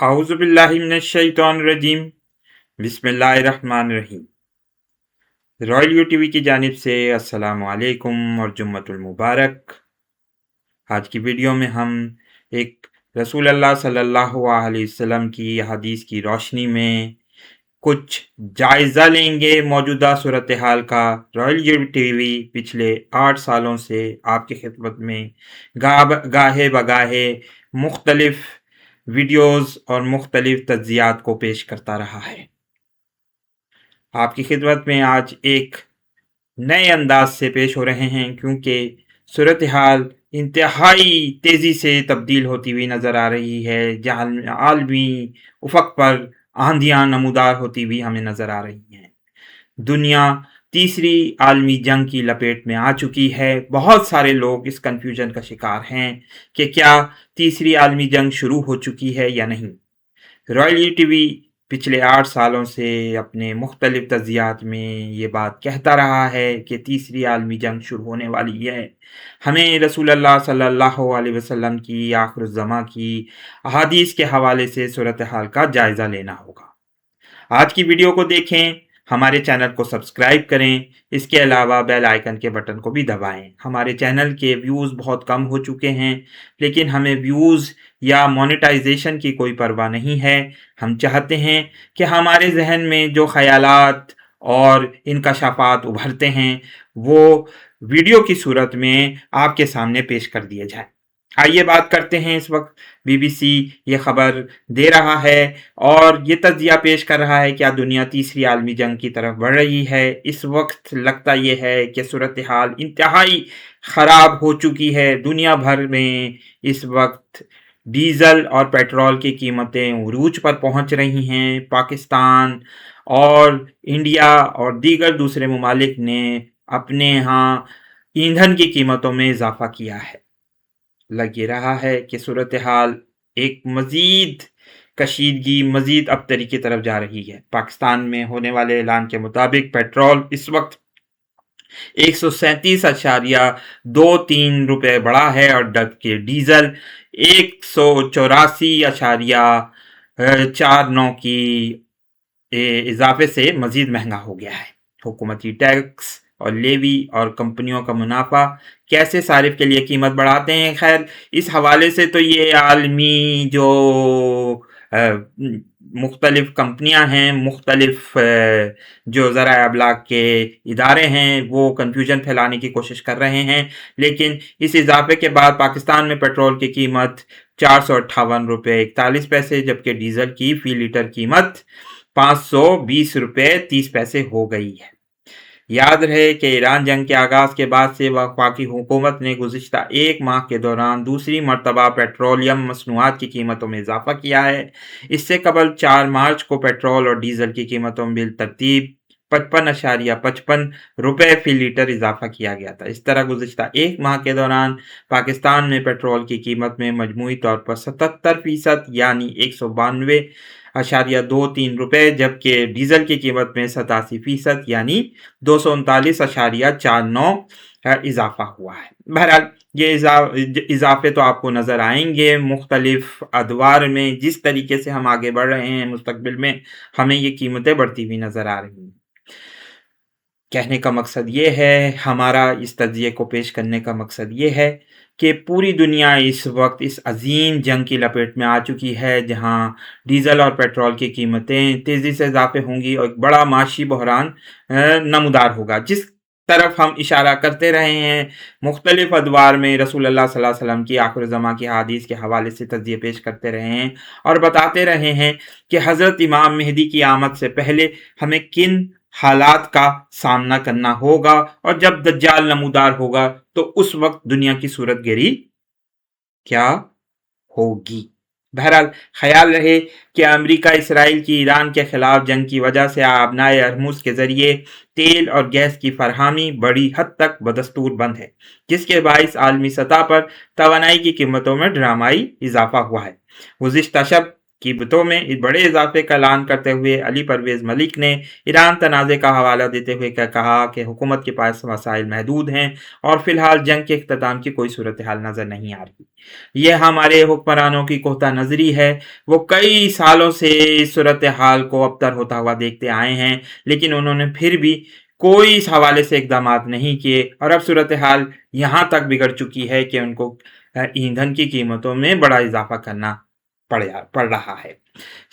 औज़ुबिल्लाहिमिनश्शैतानिर्रजीम बिस्मिल्लाहिर्रहमानिर्रहीम। Royal you TV की जानिब से अस्सलामु अलैकुम और जुम्मतुल मुबारक। आज की वीडियो में हम एक रसूल अल्लाह सल्लल्लाहु अलैहि वसल्लम की हदीस की रोशनी में कुछ जायज़ा लेंगे मौजूदा सूरत हाल का। रॉयल यू टीवी पिछले 8 सालों से आपकी खिदमत में गाहे बगाहे मुख्तलिफ वीडियोस और मुख्तलिफ तज्ज़ियात को पेश करता रहा है। आपकी खिदमत में आज एक नए अंदाज से पेश हो रहे हैं, क्योंकि सूरत हाल इंतहाई तेज़ी से तब्दील होती हुई नज़र आ रही है। जहाँ आलमी उफ़क़ पर आंधियाँ नमूदार होती हुई हमें नज़र आ रही हैं। दुनिया तीसरी आलमी जंग की लपेट में आ चुकी है। बहुत सारे लोग इस कन्फ्यूजन का शिकार हैं कि क्या तीसरी आलमी जंग शुरू हो चुकी है या नहीं। रॉयल टीवी पिछले 8 सालों से अपने मुख्तलिफ तज़्ज़ियात में ये बात कहता रहा है कि तीसरी आलमी जंग शुरू होने वाली है। हमें रसूल अल्लाह सल्लल्लाहु अलैहि वसल्लम की आखिरुज़्ज़मां की अहादीस के हवाले से सूरत हाल का जायज़ा लेना होगा। आज की वीडियो को देखें, हमारे चैनल को सब्सक्राइब करें, इसके अलावा बेल आइकन के बटन को भी दबाएं। हमारे चैनल के व्यूज़ बहुत कम हो चुके हैं, लेकिन हमें व्यूज़ या मोनेटाइजेशन की कोई परवाह नहीं है। हम चाहते हैं कि हमारे जहन में जो ख़यालात और इंकशाफात उभरते हैं वो वीडियो की सूरत में आपके सामने पेश कर दिए जाएं। आइए बात करते हैं। इस वक्त BBC ये खबर दे रहा है और ये तज्जिया पेश कर रहा है कि दुनिया तीसरी आलमी जंग की तरफ बढ़ रही है। इस वक्त लगता ये है कि सूरत हाल इंतहाई ख़राब हो चुकी है। दुनिया भर में इस वक्त डीज़ल और पेट्रोल की कीमतें उरूज पर पहुंच रही हैं। पाकिस्तान और इंडिया और दीगर दूसरे ममालिक ने अपने यहाँ ईंधन की कीमतों में इजाफा किया है। लग ये रहा है कि सूरत हाल एक मज़ीद कशीदगी, मज़ीद अबतरी की तरफ जा रही है। पाकिस्तान में होने वाले ऐलान के मुताबिक पेट्रोल इस वक्त 137.23 रुपये बढ़ा है और जबकि डीज़ल 184.49 की इजाफे से मज़ीद महंगा हो गया है। हुकूमती टैक्स और लेवी और कंपनियों का मुनाफा कैसे सारिफ के लिए कीमत बढ़ाते हैं। खैर, इस हवाले से तो ये आलमी जो मुख्तलिफ कंपनियां हैं, मुख्तलिफ जो ज़रा अबलाग के इदारे हैं, वो कन्फ्यूजन फैलाने की कोशिश कर रहे हैं। लेकिन इस इजाफे के बाद पाकिस्तान में पेट्रोल की कीमत 458 रुपये 41 पैसे, जबकि डीज़ल की फ़ी लीटर कीमत 520 रुपये 30 पैसे हो गई है। याद रहे कि ईरान जंग के आगाज़ के बाद से वफाकी हुकूमत ने गुज़िश्ता 1 माह के दौरान दूसरी मरतबा पेट्रोलियम मसनूआत की कीमतों में इजाफा किया है। इससे कबल 4 मार्च को पेट्रोल और डीज़ल की कीमतों में बिलतरतीब 55.55 रुपये फ़ी लीटर इजाफा किया गया था। इस तरह गुज़िश्ता 1 माह के दौरान पाकिस्तान में पेट्रोल की कीमत में मजमूई तौर पर 77% यानी 192.23 रुपये, जबकि डीज़ल की कीमत में 87% यानी 239.49 इजाफा हुआ है। बहरहाल ये इजाफे तो आपको नज़र आएंगे मुख्तलिफ अदवार में। जिस तरीके से हम आगे बढ़ रहे हैं, मुस्तकबिल में हमें ये कीमतें बढ़ती हुई नज़र आ रही हैं। कहने का मकसद ये है, हमारा इस तज्ज़िये को पेश करने का मकसद ये है कि पूरी दुनिया इस वक्त इस अजीम जंग की लपेट में आ चुकी है, जहां डीज़ल और पेट्रोल की कीमतें तेज़ी से इजाफे होंगी और एक बड़ा माशी बहरान नमूदार होगा। जिस तरफ हम इशारा करते रहे हैं मुख्तलिफ अदवार में, रसूल अल्लाह सल्लल्लाहु अलैहि वसल्लम की आखिरुज़्ज़मां की हदीस के हवाले से तज्ज़िये पेश करते रहे हैं और बताते रहे हैं कि हज़रत इमाम मेहदी की आमद से पहले हमें किन हालात का सामना करना होगा और जब दज्जाल नमूदार होगा तो उस वक्त दुनिया की सूरत गिरी क्या होगी। बहरहाल ख्याल रहे कि अमेरिका इसराइल की ईरान के खिलाफ जंग की वजह से आबनाए हरमुज़ के ज़रिए तेल और गैस की फरहमी बड़ी हद तक बदस्तूर बंद है, जिसके बाइस आलमी सतह पर तवानाई की कीमतों में ड्रामाई इजाफा हुआ है। गुज़िश्ता शब कीमतों में बड़े इजाफे का ऐलान करते हुए अली परवेज मलिक ने ईरान तनाज़े का हवाला देते हुए कहा कि हुकूमत के पास वसाइल महदूद हैं और फिलहाल जंग के इख्तिताम की कोई सूरत हाल नज़र नहीं आ रही। यह हमारे हुक्मरानों की कोहता नजरी है। वो कई सालों से इस सूरत हाल को अबतर होता हुआ देखते आए हैं, लेकिन उन्होंने फिर भी कोई इस हवाले से इकदाम नहीं किए और अब सूरत हाल यहाँ तक बिगड़ चुकी है कि उनको ईंधन की कीमतों में बड़ा इजाफा करना पड़ रहा है।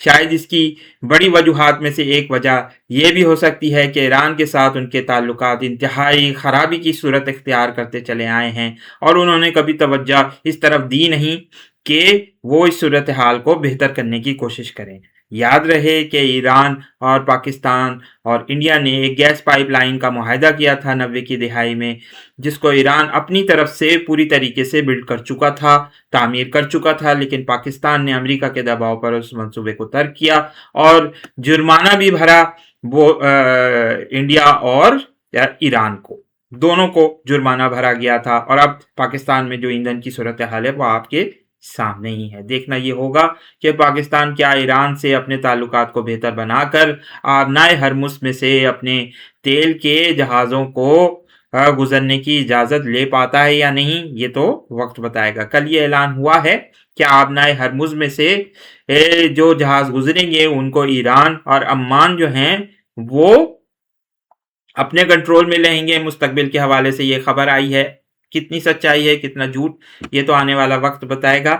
शायद इसकी बड़ी वजूहात में से एक वजह यह भी हो सकती है कि ईरान के साथ उनके ताल्लुकात इंतहाई खराबी की सूरत इख्तियार करते चले आए हैं और उन्होंने कभी तवज्जो इस तरफ दी नहीं कि वो इस सूरत हाल को बेहतर करने की कोशिश करें। याद रहे कि ईरान और पाकिस्तान और इंडिया ने एक गैस पाइपलाइन का मुआहदा किया था 90 की दिहाई में, जिसको ईरान अपनी तरफ से पूरी तरीके से बिल्ड कर चुका था, तामीर कर चुका था, लेकिन पाकिस्तान ने अमेरिका के दबाव पर उस मंसूबे को तर्क किया और जुर्माना भी भरा। वो इंडिया और ईरान को दोनों को जुर्माना भरा गया था और अब पाकिस्तान में जो ईंधन की सूरत हाल है वो आपके सामने ही है। देखना ये होगा कि पाकिस्तान क्या ईरान से अपने ताल्लुकात को बेहतर बनाकर आबनाए हरमुज में से अपने तेल के जहाज़ों को गुजरने की इजाज़त ले पाता है या नहीं, ये तो वक्त बताएगा। कल ये ऐलान हुआ है कि आबनाए हरमुज में से जो जहाज़ गुजरेंगे उनको ईरान और अम्मान जो हैं वो अपने कंट्रोल में लेंगे। मुस्तकबिल के हवाले से ये खबर आई है, कितनी सच्चाई है कितना झूठ ये तो आने वाला वक्त बताएगा,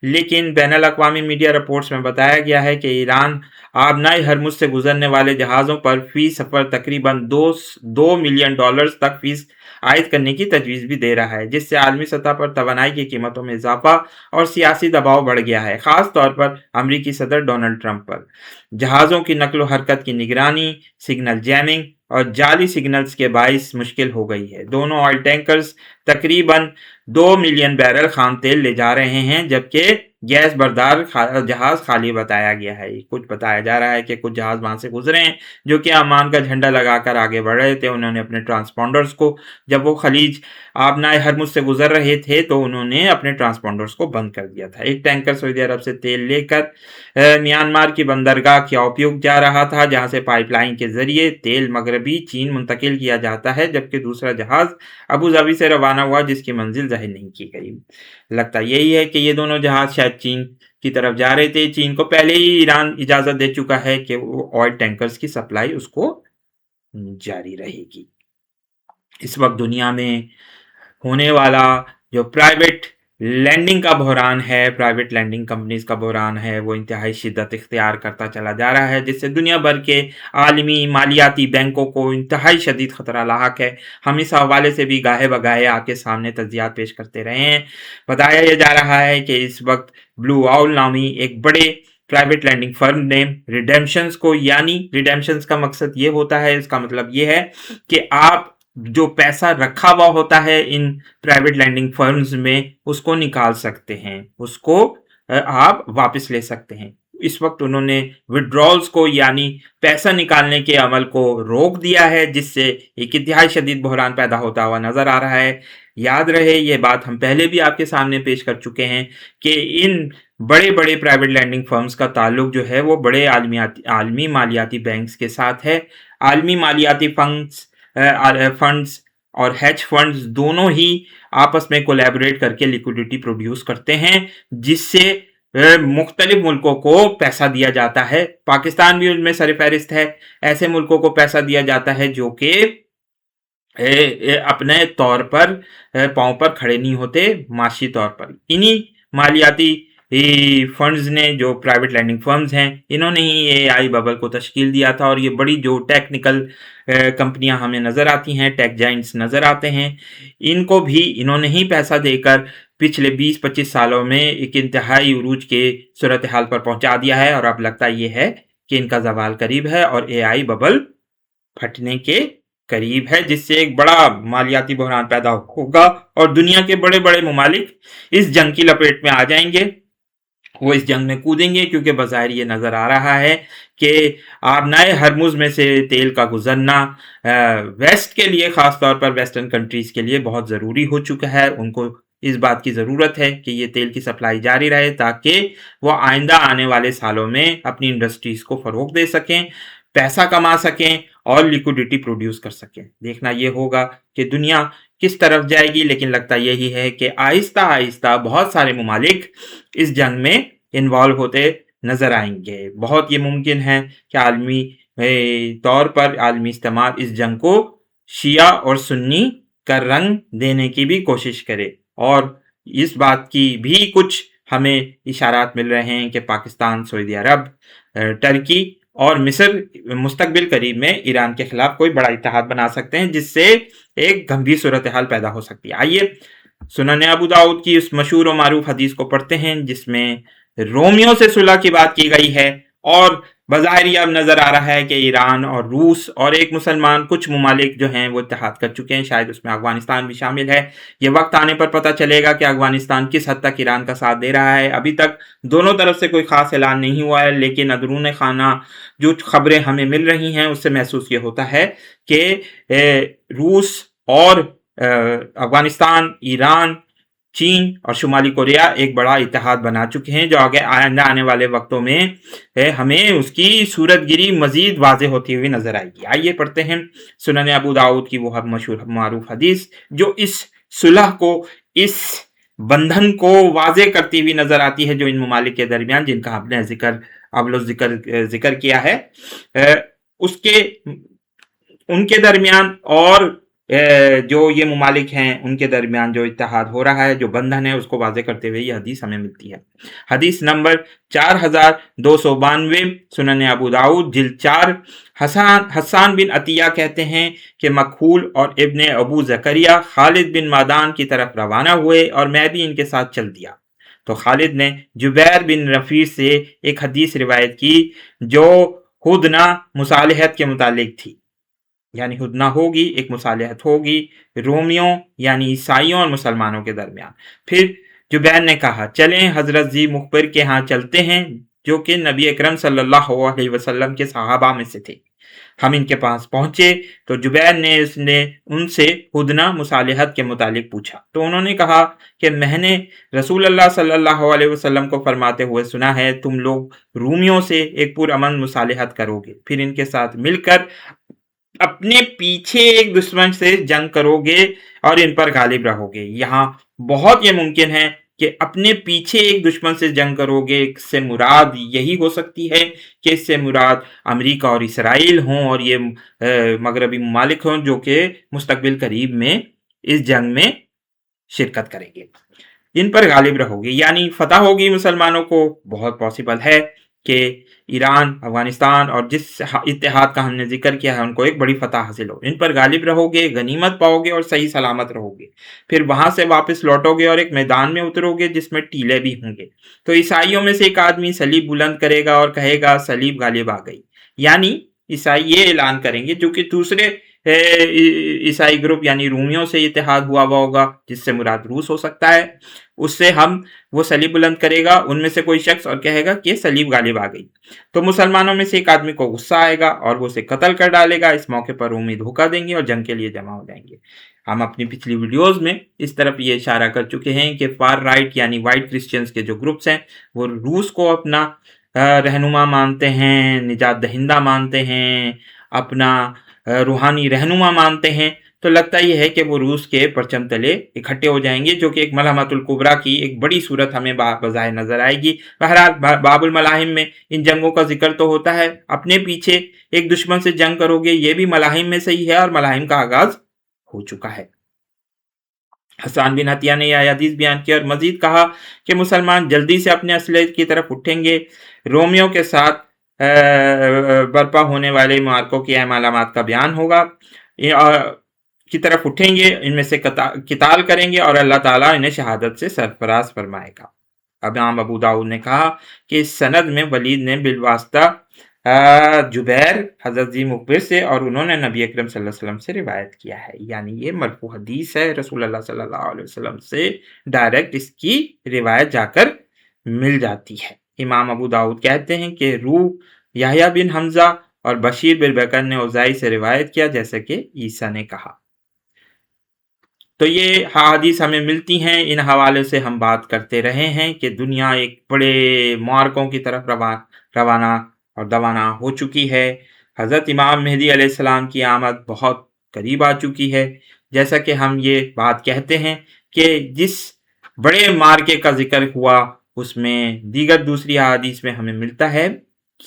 लेकिन बैनुल अक़वामी मीडिया रिपोर्ट्स में बताया गया है कि ईरान आबनाए हरमुज से गुजरने वाले जहाज़ों पर फी सफ़र तकरीबन $2 मिलियन तक फीस आयद करने की तजवीज़ भी दे रहा है, जिससे आलमी सतह पर तवानाई की कीमतों में इजाफा और सियासी दबाव बढ़ गया है, ख़ास तौर पर अमरीकी सदर डोनाल्ड ट्रंप पर। जहाज़ों की नकलो हरकत की निगरानी, सिग्नल जैमिंग और जाली सिग्नल्स के बाइस मुश्किल हो गई है। दोनों ऑयल टैंकर्स तकरीबन 2 मिलियन बैरल खाम तेल ले जा रहे हैं, जबकि गैस बरदार जहाज खाली बताया गया है। कुछ बताया जा रहा है कि कुछ जहाज वहां से गुजरे हैं जो कि अमान का झंडा लगाकर आगे बढ़ रहे थे। उन्होंने अपने ट्रांसपोंडर्स को, जब वो खलीज आबनाए हरमुज से गुजर रहे थे तो उन्होंने अपने ट्रांसपोंडर्स को बंद कर दिया था। एक टैंकर सऊदी अरब से तेल लेकर म्यांमार की बंदरगाह क्योप्युक जा रहा था, जहां से पाइपलाइन के जरिए तेल मगरबी चीन मुंतकिल किया जाता है, जबकि दूसरा जहाज अबू धाबी से रवाना हुआ जिसकी मंजिल जाहिर नहीं की गई। लगता यही है कि ये दोनों जहाज शायद चीन की तरफ जा रहे थे। चीन को पहले ही ईरान इजाजत दे चुका है कि वो ऑयल टैंकर्स की सप्लाई उसको जारी रहेगी। इस वक्त दुनिया में होने वाला जो प्राइवेट लैंडिंग का बहरान है, प्राइवेट लैंडिंग कंपनीज का बहरान है, वो इंतहाई शिद्दत इख्तियार करता चला जा रहा है, जिससे दुनिया भर के आलमी मालियाती बैंकों को इंतहाई शदीद खतरा लाहक है। हम इस हवाले से भी गाहे बगाहे आपके सामने तज्जियात पेश करते रहे हैं। बताया जा रहा है कि इस वक्त ब्लू आउल नामी एक बड़े प्राइवेट लैंडिंग फर्म ने रिडेम्पशंस को, यानी रिडेम्पशंस का मकसद ये होता है, इसका मतलब ये है कि आप जो पैसा रखा हुआ होता है इन प्राइवेट लैंडिंग फर्म्स में उसको निकाल सकते हैं, उसको आप वापस ले सकते हैं। इस वक्त उन्होंने विड्रॉल्स को, यानी पैसा निकालने के अमल को रोक दिया है, जिससे एक इंतहाई शदीद बहरान पैदा होता हुआ नजर आ रहा है। याद रहे ये बात हम पहले भी आपके सामने पेश कर चुके हैं कि इन बड़े बड़े प्राइवेट लैंडिंग फर्म्स का ताल्लुक जो है वो बड़े आलमी मालियाती बैंक्स के साथ है। आलमी मालियाती फंड्स और हेज फंड्स दोनों ही आपस में कोलैबोरेट करके लिक्विडिटी प्रोड्यूस करते हैं, जिससे मुख्तलिफ मुल्कों को पैसा दिया जाता है। पाकिस्तान भी उनमें सरफहरिस्त है। ऐसे मुल्कों को पैसा दिया जाता है जो कि अपने तौर पर पांव पर खड़े नहीं होते माशी तौर पर। इन्हीं मालियाती फंड्स ने, जो प्राइवेट लैंडिंग फर्म्स हैं, इन्होंने ही एआई बबल को तश्कील दिया था और ये बड़ी जो टेक्निकल कंपनियां हमें नज़र आती हैं, टेक जाइंट्स नज़र आते हैं, इनको भी इन्होंने ही पैसा देकर पिछले 20-25 सालों में एक इंतहाई उरूज के सूरत हाल पर पहुंचा दिया है और अब लगता ये है कि इनका ज़वाल करीब है और एआई बबल फटने के करीब है, जिससे एक बड़ा मालियाती बहरान पैदा होगा और दुनिया के बड़े बड़े मुमालिक इस जंग की लपेट में आ जाएंगे। वो इस जंग में कूदेंगे क्योंकि बज़ाहिर ये नज़र आ रहा है कि आबनाए हरमुज में से तेल का गुजरना वेस्ट के लिए, ख़ास तौर पर वेस्टर्न कंट्रीज़ के लिए बहुत ज़रूरी हो चुका है। उनको اس بات کی ضرورت ہے کہ یہ تیل کی سپلائی جاری رہے تاکہ وہ آئندہ آنے والے سالوں میں اپنی انڈسٹریز کو فروغ دے سکیں، پیسہ کما سکیں اور لیکوڈیٹی پروڈیوس کر سکیں۔ دیکھنا یہ ہوگا کہ دنیا کس طرف جائے گی، لیکن لگتا یہی ہے کہ آہستہ آہستہ بہت سارے ممالک اس جنگ میں انوالو ہوتے نظر آئیں گے۔ بہت یہ ممکن ہے کہ عالمی طور پر عالمی اجتماع اس جنگ کو شیعہ اور سنی کا رنگ دینے کی بھی کوشش کرے، اور اس بات کی بھی کچھ ہمیں اشارات مل رہے ہیں کہ پاکستان، سعودی عرب، ترکی اور مصر مستقبل قریب میں ایران کے خلاف کوئی بڑا اتحاد بنا سکتے ہیں، جس سے ایک گمبھیر صورتحال پیدا ہو سکتی ہے۔ آئیے سنن ابو داؤد کی اس مشہور و معروف حدیث کو پڑھتے ہیں جس میں رومیوں سے صلح کی بات کی گئی ہے، اور بظاہر یہ اب نظر آ رہا ہے کہ ایران اور روس اور ایک مسلمان کچھ ممالک جو ہیں وہ اتحاد کر چکے ہیں، شاید اس میں افغانستان بھی شامل ہے۔ یہ وقت آنے پر پتہ چلے گا کہ افغانستان کس حد تک ایران کا ساتھ دے رہا ہے۔ ابھی تک دونوں طرف سے کوئی خاص اعلان نہیں ہوا ہے، لیکن اندرون خانہ جو خبریں ہمیں مل رہی ہیں اس سے محسوس یہ ہوتا ہے کہ روس اور افغانستان، ایران، چین اور شمالی کوریا ایک بڑا اتحاد بنا چکے ہیں، جو آئندہ آنے والے وقتوں میں ہمیں اس کی صورت گیری مزید واضح ہوتی ہوئی نظر آئے گی۔ آئیے پڑھتے ہیں سنن ابو داؤد کی وہ مشہور معروف حدیث جو اس صلح کو، اس بندھن کو واضح کرتی ہوئی نظر آتی ہے جو ان ممالک کے درمیان، جن کا ہم نے ذکر کیا ہے، ان کے درمیان اور جو یہ ممالک ہیں ان کے درمیان جو اتحاد ہو رہا ہے، جو بندھن ہے، اس کو واضح کرتے ہوئے یہ حدیث ہمیں ملتی ہے۔ حدیث نمبر 4292، سنن ابو داؤد جلد 4۔ حسان بن عطیہ کہتے ہیں کہ مکحول اور ابن ابو زکریا خالد بن معدان کی طرف روانہ ہوئے اور میں بھی ان کے ساتھ چل دیا، تو خالد نے جبیر بن رفیع سے ایک حدیث روایت کی جو ہدنہ مصالحت کے متعلق تھی، یعنی ہدنہ ہوگی، ایک مصالحت ہوگی رومیوں یعنی عیسائیوں اور مسلمانوں کے درمیان۔ پھر جبیر نے کہا چلیں حضرت ذی مخبر کے ہاں چلتے ہیں، جو کہ نبی اکرم صلی اللہ علیہ وسلم کے صحابہ میں سے تھے۔ ہم ان کے پاس پہنچے تو جبیر نے ان سے ہدنہ مصالحت کے متعلق پوچھا، تو انہوں نے کہا کہ میں نے رسول اللہ صلی اللہ علیہ وسلم کو فرماتے ہوئے سنا ہے تم لوگ رومیوں سے ایک پرامن مصالحت کرو گے، پھر ان کے ساتھ مل کر اپنے پیچھے ایک دشمن سے جنگ کرو گے اور ان پر غالب رہو گے۔ یہاں بہت یہ ممکن ہے کہ اپنے پیچھے ایک دشمن سے جنگ کرو گے، اس سے مراد یہی ہو سکتی ہے کہ اس سے مراد امریکہ اور اسرائیل ہوں اور یہ مغربی ممالک ہوں جو کہ مستقبل قریب میں اس جنگ میں شرکت کریں گے، ان پر غالب رہو گے، یعنی فتح ہوگی مسلمانوں کو۔ بہت پاسبل ہے کہ ایران، افغانستان اور جس اتحاد کا ہم نے ذکر کیا ہے ان کو ایک بڑی فتح حاصل ہو، ان پر غالب رہو گے، غنیمت پاؤ گے اور صحیح سلامت رہو گے، پھر وہاں سے واپس لوٹو گے اور ایک میدان میں اترو گے جس میں ٹیلے بھی ہوں گے، تو عیسائیوں میں سے ایک آدمی صلیب بلند کرے گا اور کہے گا صلیب غالب آ گئی، یعنی عیسائی یہ اعلان کریں گے، جو کہ دوسرے عیسائی گروپ یعنی رومیوں سے اتحاد ہوا ہوگا جس سے مراد روس ہو سکتا ہے، اس سے وہ صلیب بلند کرے گا ان میں سے کوئی شخص اور کہے گا کہ صلیب غالب آ گئی، تو مسلمانوں میں سے ایک آدمی کو غصہ آئے گا اور وہ اسے قتل کر ڈالے گا۔ اس موقع پر رومی دھوکہ دیں گے اور جنگ کے لیے جمع ہو جائیں گے۔ ہم اپنی پچھلی ویڈیوز میں اس طرف یہ اشارہ کر چکے ہیں کہ فار رائٹ یعنی وائٹ کرسچنز کے جو گروپس ہیں وہ روس کو اپنا رہنما مانتے ہیں، نجات دہندہ مانتے ہیں، اپنا روحانی رہنما مانتے ہیں، تو لگتا یہ ہے کہ وہ روس کے پرچم تلے اکٹھے ہو جائیں گے، جو کہ ایک ملحمۃ الکبریٰ کی ایک بڑی صورت ہمیں بظاہر نظر آئے گی۔ بہرحال باب الملاحم میں ان جنگوں کا ذکر تو ہوتا ہے، اپنے پیچھے ایک دشمن سے جنگ کرو گے یہ بھی ملاحم میں صحیح ہے اور ملاحم کا آغاز ہو چکا ہے۔ حسان بن عطیہ نے یہ حدیث بیان کیا اور مزید کہا کہ مسلمان جلدی سے اپنے اسلحے کی طرف اٹھیں گے، رومیوں کے ساتھ برپا ہونے والے معرکوں کی اہم علامات کا بیان ہوگا، کی طرف اٹھیں گے، ان میں سے قتال کریں گے اور اللہ تعالیٰ انہیں شہادت سے سرفراز فرمائے گا۔ امام ابو داؤد نے کہا کہ اس سند میں ولید نے بالواسطہ جبیر حضرت ذی مخبر سے اور انہوں نے نبی اکرم صلی اللہ علیہ وسلم سے روایت کیا ہے، یعنی یہ مرفوع حدیث ہے، رسول اللہ صلی اللہ علیہ وسلم سے ڈائریکٹ اس کی روایت جا کر مل جاتی ہے۔ امام ابو داؤد کہتے ہیں کہ یحییٰ بن حمزہ اور بشیر بن بکر نے اوزائی سے روایت کیا جیسے کہ عیسیٰ نے کہا۔ تو یہ حدیث ہمیں ملتی ہیں، ان حوالے سے ہم بات کرتے رہے ہیں کہ دنیا ایک بڑے معرکوں کی طرف روانہ اور دوانہ ہو چکی ہے۔ حضرت امام مہدی علیہ السلام کی آمد بہت قریب آ چکی ہے۔ جیسا کہ ہم یہ بات کہتے ہیں کہ جس بڑے معرکے کا ذکر ہوا اس میں دیگر دوسری احادیث میں ہمیں ملتا ہے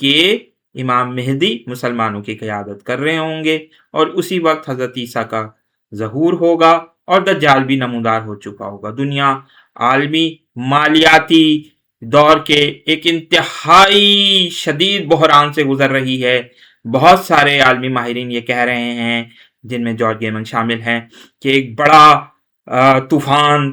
کہ امام مہدی مسلمانوں کی قیادت کر رہے ہوں گے اور اسی وقت حضرت عیسیٰ کا ظہور ہوگا اور دجال بھی نمودار ہو چکا ہوگا۔ دنیا عالمی مالیاتی دور کے ایک انتہائی شدید بحران سے گزر رہی ہے۔ بہت سارے عالمی ماہرین یہ کہہ رہے ہیں، جن میں جارج گیمن شامل ہیں، کہ ایک بڑا طوفان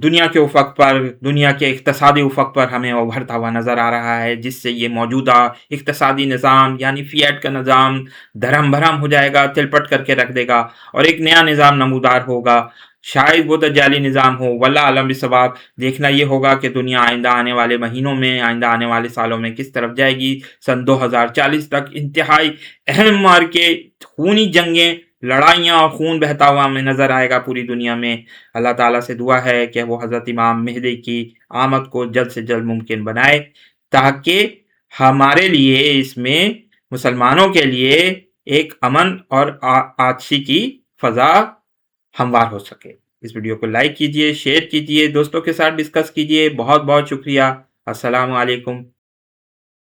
دنیا کے افق پر، دنیا کے اقتصادی افق پر ہمیں ابھرتا ہوا نظر آ رہا ہے، جس سے یہ موجودہ اقتصادی نظام یعنی فیٹ کا نظام دھرم بھرم ہو جائے گا، تلپٹ کر کے رکھ دے گا اور ایک نیا نظام نمودار ہوگا۔ شاید وہ دجالی نظام ہو، واللہ اعلم بالصواب۔ دیکھنا یہ ہوگا کہ دنیا آئندہ آنے والے مہینوں میں، آئندہ آنے والے سالوں میں کس طرف جائے گی۔ سن 2040 تک انتہائی اہم مارکے، خونی جنگیں، لڑائیاں اور خون بہتا ہوا ہمیں نظر آئے گا پوری دنیا میں۔ اللہ تعالیٰ سے دعا ہے کہ وہ حضرت امام مہدی کی آمد کو جلد سے جلد ممکن بنائے، تاکہ ہمارے لیے اس میں مسلمانوں کے لیے ایک امن اور آتشی کی فضا ہموار ہو سکے۔ اس ویڈیو کو لائک کیجئے، شیئر کیجئے، دوستوں کے ساتھ ڈسکس کیجئے۔ بہت بہت شکریہ۔ السلام علیکم۔